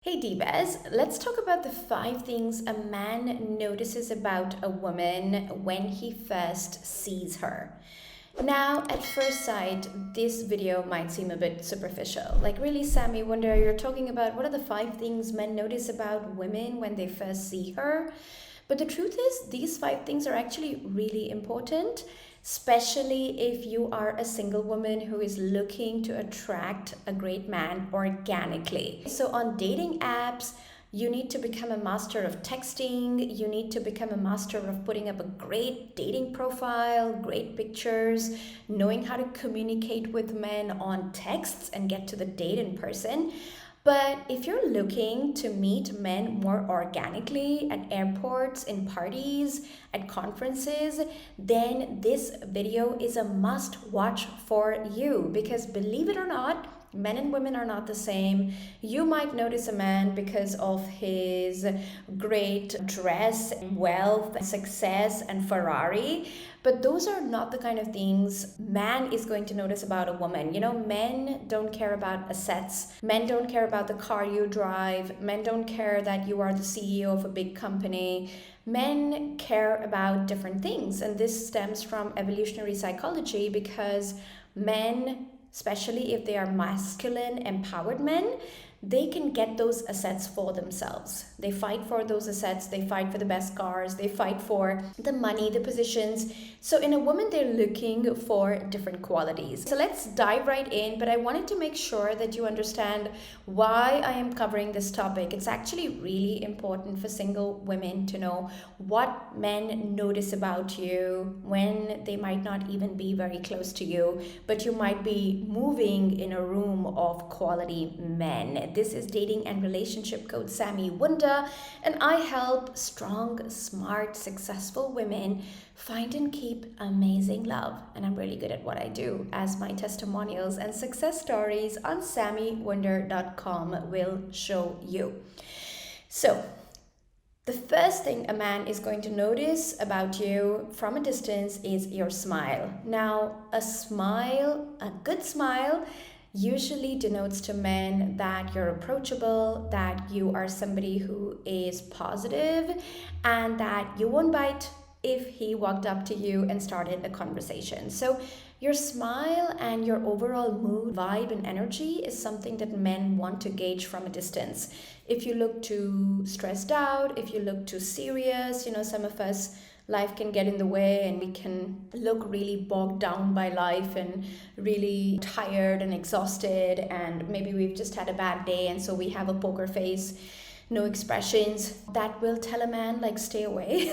Hey Divas, let's talk about the 5 things a man notices about a woman when he first sees her. Now, at first sight, this video might seem a bit superficial. Like, really, Sami, Wunder, you're talking about what are the 5 things men notice about women when they first see her? But the truth is, these 5 things are actually really important, especially if you are a single woman who is looking to attract a great man organically. So, on dating apps, you need to become a master of texting. You need to become a master of putting up a great dating profile, great pictures, knowing how to communicate with men on texts and get to the date in person. But if you're looking to meet men more organically at airports, in parties, at conferences, then this video is a must watch for you because believe it or not, men and women are not the same. You might notice a man because of his great dress, wealth, success, and Ferrari. But those are not the kind of things man is going to notice about a woman. You know, men don't care about assets. Men don't care about the car you drive. Men don't care that you are the CEO of a big company. Men care about different things. And this stems from evolutionary psychology because men, especially if they are masculine, empowered men, they can get those assets for themselves. They fight for those assets, they fight for the best cars, they fight for the money, the positions. So in a woman, they're looking for different qualities. So let's dive right in, but I wanted to make sure that you understand why I am covering this topic. It's actually really important for single women to know what men notice about you when they might not even be very close to you, but you might be moving in a room of quality men. This is Dating and Relationship Coach Sami Wunder, and I help strong, smart, successful women find and keep amazing love. And I'm really good at what I do, as my testimonials and success stories on SamiWunder.com will show you. So, the first thing a man is going to notice about you from a distance is your smile. Now, a good smile, usually denotes to men that you're approachable, that you are somebody who is positive, and that you won't bite if he walked up to you and started a conversation. So your smile and your overall mood, vibe, and energy is something that men want to gauge from a distance. If you look too stressed out, if you look too serious, some of us, life can get in the way and we can look really bogged down by life and really tired and exhausted, and maybe we've just had a bad day and so we have a poker face, no expressions. That will tell a man, like, stay away.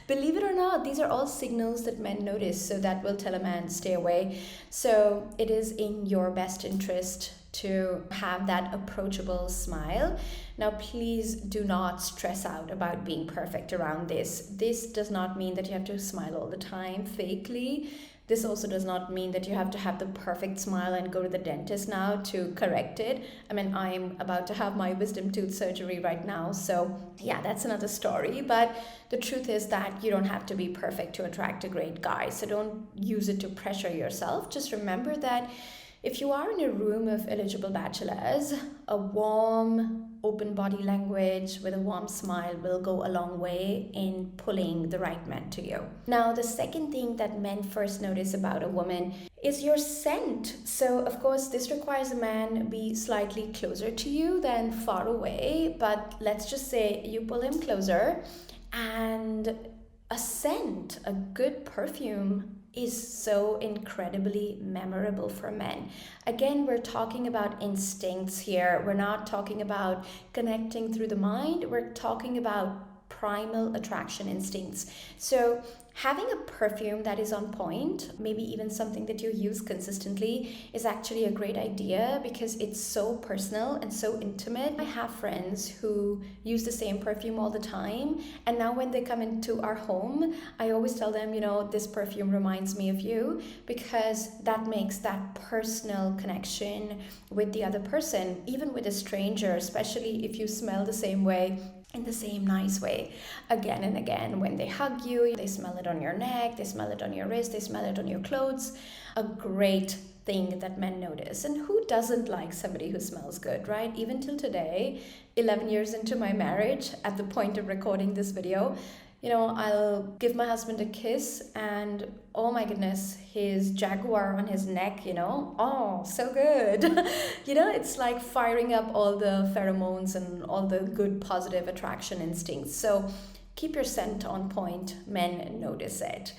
Believe it or not, these are all signals that men notice, so that will tell a man, stay away. So it is in your best interest to have that approachable smile. Now, please do not stress out about being perfect around this. This does not mean that you have to smile all the time fakely. This also does not mean that you have to have the perfect smile and go to the dentist now to correct it. I mean, I'm about to have my wisdom tooth surgery right now. So yeah, that's another story. But the truth is that you don't have to be perfect to attract a great guy. So don't use it to pressure yourself. Just remember that if you are in a room of eligible bachelors, a warm, open body language with a warm smile will go a long way in pulling the right man to you. Now, the second thing that men first notice about a woman is your scent. So, of course, this requires a man be slightly closer to you than far away. But let's just say you pull him closer, and a scent, a good perfume, is so incredibly memorable for men. Again, we're talking about instincts here. We're not talking about connecting through the mind. We're talking about primal attraction instincts. So having a perfume that is on point, maybe even something that you use consistently, is actually a great idea because it's so personal and so intimate. I have friends who use the same perfume all the time, and now when they come into our home, I always tell them, this perfume reminds me of you, because that makes that personal connection with the other person, even with a stranger, especially if you smell the same way, in the same nice way, again and again. When they hug you, they smell it on your neck, they smell it on your wrist, they smell it on your clothes. A great thing that men notice. And who doesn't like somebody who smells good, right? Even till today, 11 years into my marriage, at the point of recording this video, I'll give my husband a kiss and oh my goodness, his jaguar on his neck, oh, so good. It's like firing up all the pheromones and all the good positive attraction instincts. So keep your scent on point, men notice it.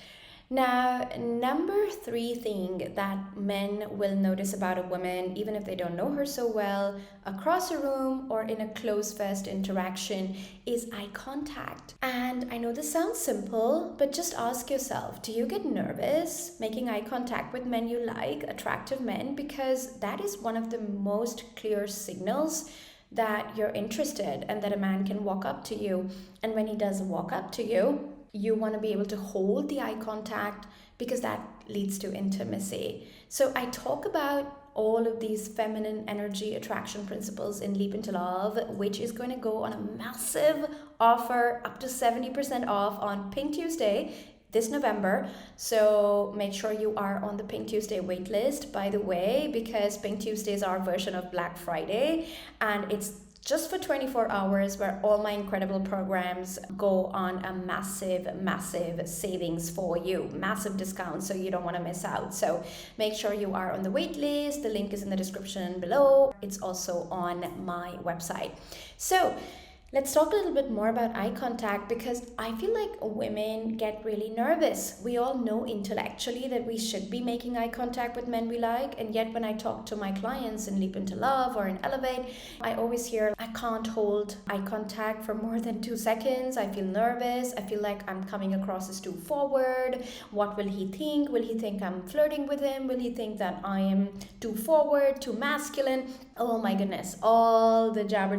Now, number 3 thing that men will notice about a woman, even if they don't know her so well, across a room or in a close-fist interaction, is eye contact. And I know this sounds simple, but just ask yourself, do you get nervous making eye contact with men you like, attractive men? Because that is one of the most clear signals that you're interested and that a man can walk up to you. And when he does walk up to you, you want to be able to hold the eye contact because that leads to intimacy. So I talk about all of these feminine energy attraction principles in Leap into Love, which is going to go on a massive offer up to 70% off on Pink Tuesday this November. So make sure you are on the Pink Tuesday waitlist, by the way, because Pink Tuesday is our version of Black Friday, and it's just for 24 hours where all my incredible programs go on a massive savings for you, massive discounts, so you don't want to miss out. So make sure you are on the wait list. The link is in the description below. It's also on my website. So let's talk a little bit more about eye contact, because I feel like women get really nervous. We all know intellectually that we should be making eye contact with men we like, and yet when I talk to my clients in Leap into Love or in Elevate, I always hear, I can't hold eye contact for more than 2 seconds. I feel nervous. I feel like I'm coming across as too forward. What will he think? Will he think I'm flirting with him? Will he think that I am too forward, too masculine? Oh my goodness, all the jabber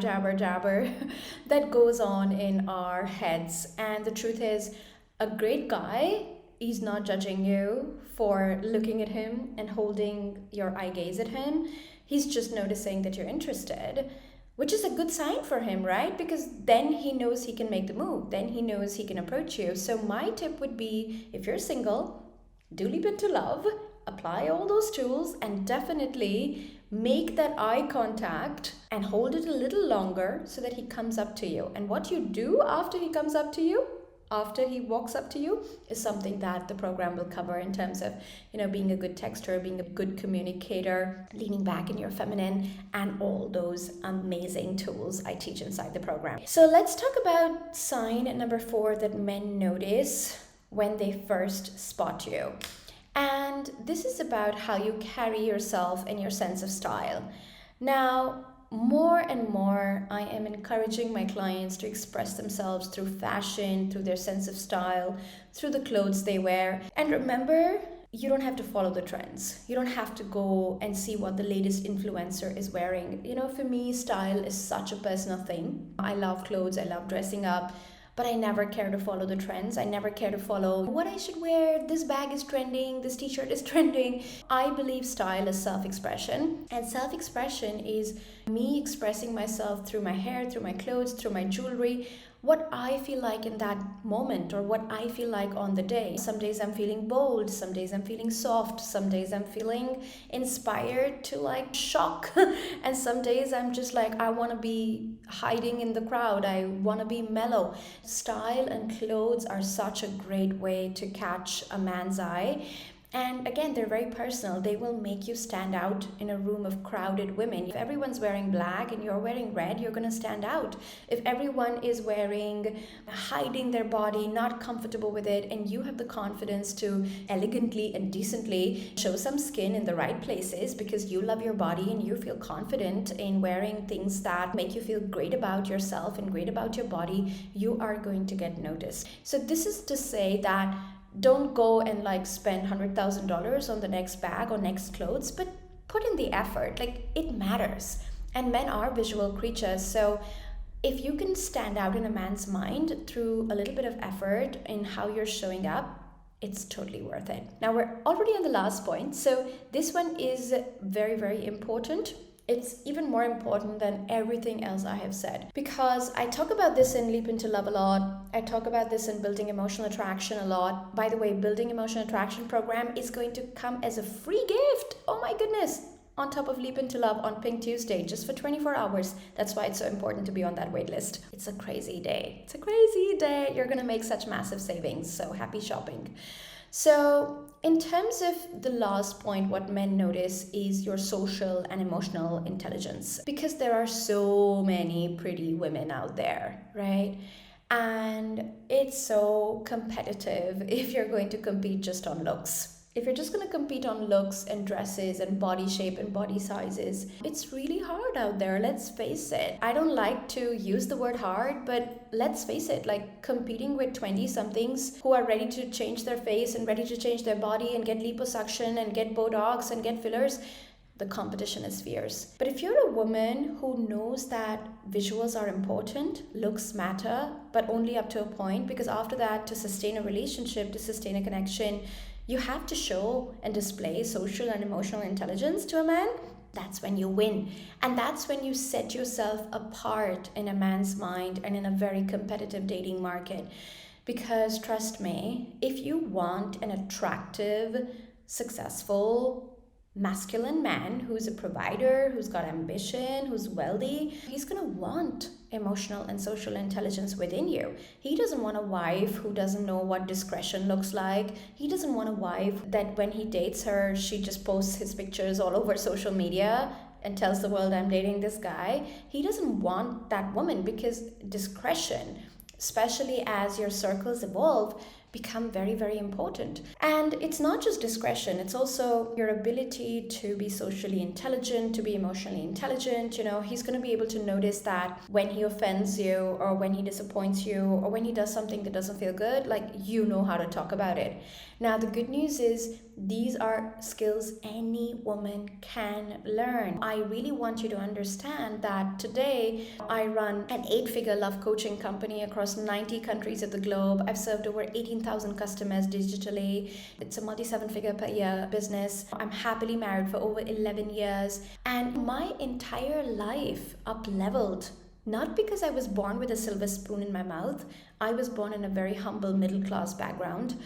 that goes on in our heads. And the truth is, a great guy is not judging you for looking at him and holding your eye gaze at him. He's just noticing that you're interested, which is a good sign for him, right? Because then he knows he can make the move. Then he knows he can approach you. So my tip would be, if you're single, do Leap into Love, apply all those tools, and definitely make that eye contact and hold it a little longer so that he comes up to you. And what you do after he comes up to you, after he walks up to you, is something that the program will cover in terms of, being a good texter, being a good communicator, leaning back in your feminine, and all those amazing tools I teach inside the program. So let's talk about sign number 4 that men notice when they first spot you. And this is about how you carry yourself and your sense of style. Now, more and more, I am encouraging my clients to express themselves through fashion, through their sense of style, through the clothes they wear. And remember, you don't have to follow the trends. You don't have to go and see what the latest influencer is wearing. For me, style is such a personal thing. I love clothes, I love dressing up, but I never care to follow the trends. I never care to follow what I should wear. This bag is trending, this t-shirt is trending. I believe style is self-expression. And self-expression is me expressing myself through my hair, through my clothes, through my jewelry, what I feel like in that moment or what I feel like on the day. Some days I'm feeling bold, some days I'm feeling soft, some days I'm feeling inspired to shock, and some days I'm just like, I want to be hiding in the crowd, I want to be mellow. Style and clothes are such a great way to catch a man's eye. And again, they're very personal. They will make you stand out in a room of crowded women. If everyone's wearing black and you're wearing red, you're going to stand out. If everyone is hiding their body, not comfortable with it, and you have the confidence to elegantly and decently show some skin in the right places because you love your body and you feel confident in wearing things that make you feel great about yourself and great about your body, you are going to get noticed. So this is to say that don't go and spend $100,000 on the next bag or next clothes, but put in the effort. It matters. And men are visual creatures. So if you can stand out in a man's mind through a little bit of effort in how you're showing up, it's totally worth it. Now we're already on the last point. So this one is very, very important. It's even more important than everything else I have said, because I talk about this in Leap into Love a lot. I talk about this in Building Emotional Attraction a lot. By the way, Building Emotional Attraction program is going to come as a free gift. Oh my goodness. On top of Leap into Love on Pink Tuesday, just for 24 hours. That's why it's so important to be on that wait list. It's a crazy day. It's a crazy day. You're going to make such massive savings. So happy shopping. So, in terms of the last point, what men notice is your social and emotional intelligence, because there are so many pretty women out there, right? And it's so competitive if you're going to compete just on looks. If you're just going to compete on looks and dresses and body shape and body sizes, it's really hard out there, let's face it. I don't like to use the word hard, but let's face it, like competing with 20 somethings who are ready to change their face and ready to change their body and get liposuction and get Botox and get fillers, the competition is fierce. But if you're a woman who knows that visuals are important, looks matter, but only up to a point, because after that, to sustain a relationship, to sustain a connection, you have to show and display social and emotional intelligence to a man. That's when you win. And that's when you set yourself apart in a man's mind and in a very competitive dating market. Because trust me, if you want an attractive, successful, masculine man who's a provider, who's got ambition, who's wealthy, he's going to want emotional and social intelligence within you. He doesn't want a wife who doesn't know what discretion looks like. He doesn't want a wife that when he dates her, she just posts his pictures all over social media and tells the world, I'm dating this guy. He doesn't want that woman, because discretion, especially as your circles evolve, become very, very important. And it's not just discretion, it's also your ability to be socially intelligent, to be emotionally intelligent. You know, he's going to be able to notice that when he offends you, or when he disappoints you, or when he does something that doesn't feel good, like, you know how to talk about it. Now, the good news is these are skills any woman can learn. I really want you to understand that today I run an 8-figure love coaching company across 90 countries of the globe. I've served over 18,000 customers digitally. It's a multi-7-figure per year business. I'm happily married for over 11 years. And my entire life up-leveled. Not because I was born with a silver spoon in my mouth. I was born in a very humble middle-class background.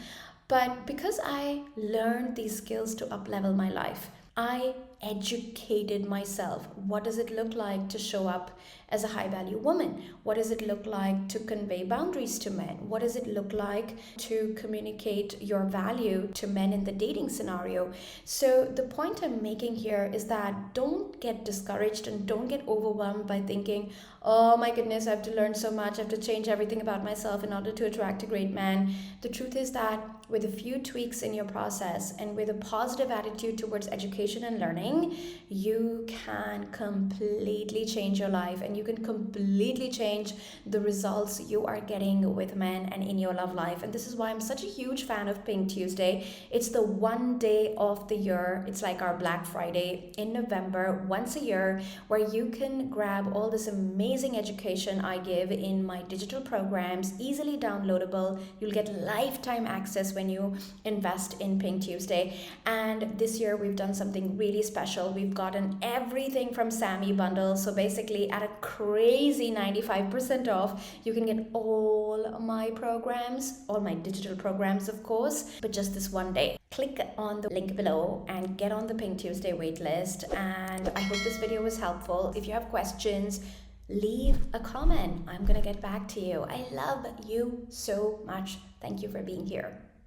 But because I learned these skills to up-level my life, I educated myself. What does it look like to show up as a high-value woman? What does it look like to convey boundaries to men? What does it look like to communicate your value to men in the dating scenario? So the point I'm making here is that don't get discouraged and don't get overwhelmed by thinking, oh my goodness, I have to learn so much, I have to change everything about myself in order to attract a great man. The truth is that with a few tweaks in your process and with a positive attitude towards education and learning, you can completely change your life, and you can completely change the results you are getting with men and in your love life. And this is why I'm such a huge fan of Pink Tuesday. It's the one day of the year. It's like our Black Friday in November, once a year, where you can grab all this amazing education I give in my digital programs, easily downloadable. You'll get lifetime access when you invest in Pink Tuesday. And this year we've done something really special. We've gotten everything from Sami bundle. So basically at a crazy 95% off, you can get all my programs, all my digital programs, of course, but just this one day. Click on the link below and get on the Pink Tuesday waitlist. And I hope this video was helpful. If you have questions, leave a comment. I'm gonna get back to you. I love you so much. Thank you for being here.